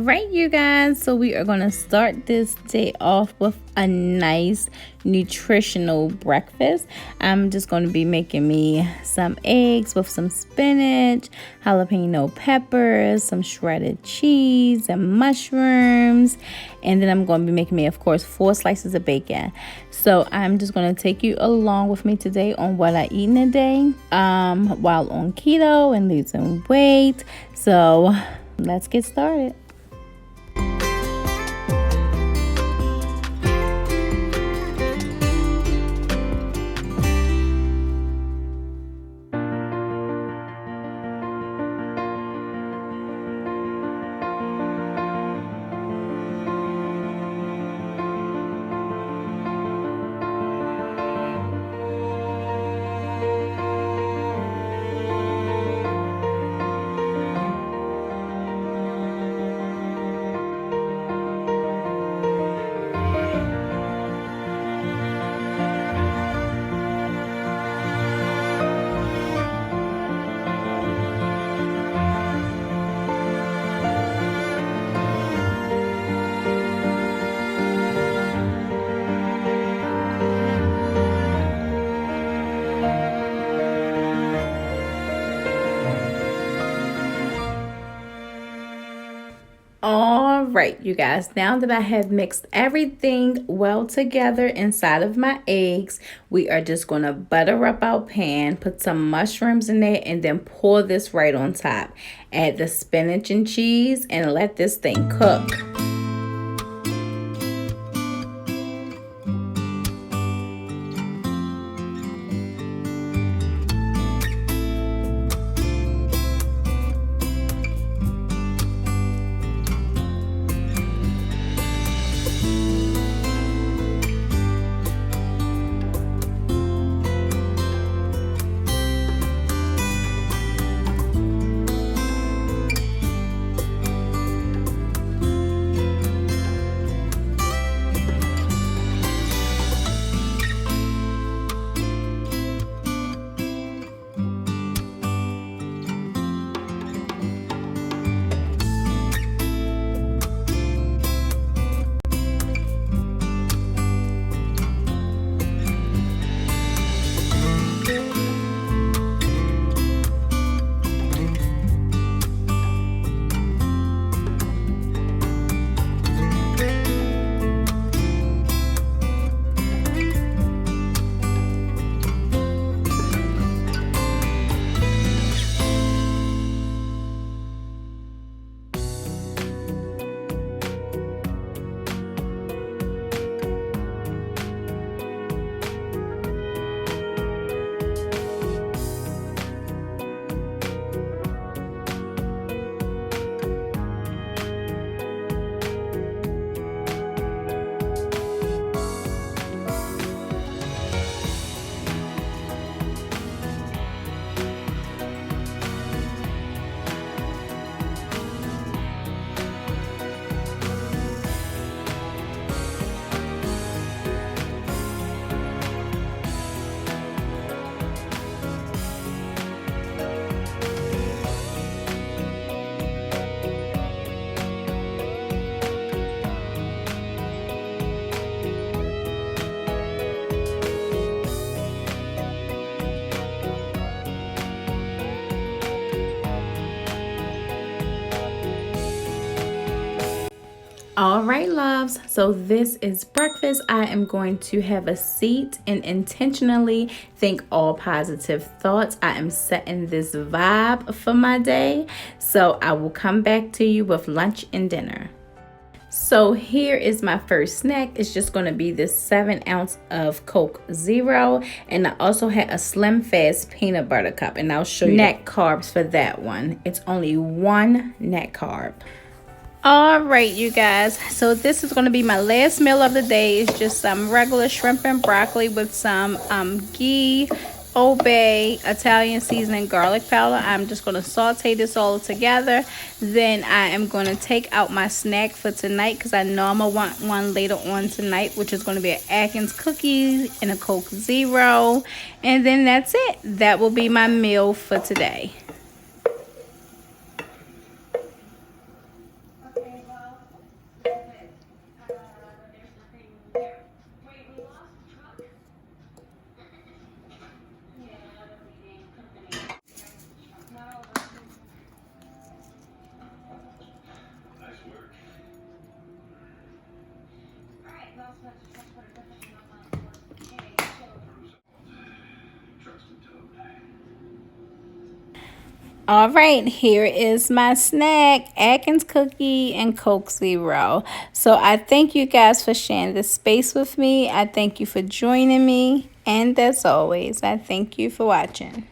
right, you guys, so we are going to start this day off with a nice nutritional breakfast. I'm just going to be making me some eggs with some spinach, jalapeno peppers, some shredded cheese, and mushrooms, and then I'm going to be making me, of course, 4 slices of bacon. So I'm just going to take you along with me today on what I eat in a day while on keto and losing weight. So let's get started. All right, you guys, now that I have mixed everything well together inside of my eggs, we are just going to butter up our pan, put some mushrooms in there, and then pour this right on top. Add the spinach and cheese and let this thing cook. All right, loves, so this is breakfast. I am going to have a seat and intentionally think all positive thoughts. I am setting this vibe for my day, so I will come back to you with lunch and dinner. So here is my first snack. It's just going to be this 7 ounce of Coke Zero, and I also had a Slim Fast peanut butter cup, and I'll show you net carbs for that one. It's only 1 net carb. All right, you guys, so this is going to be my last meal of the day. It's just some regular shrimp and broccoli with some ghee, Old Bay, Italian seasoning, garlic powder. I'm just going to saute this all together. Then I am going to take out my snack for tonight because I know I'm going to want one later on tonight, which is going to be an Atkins cookie and a Coke Zero. And then that's it. That will be my meal for today. All right, here is my snack, Atkins cookie and Coke Zero. So I thank you guys for sharing this space with me. I thank you for joining me. And as always, I thank you for watching.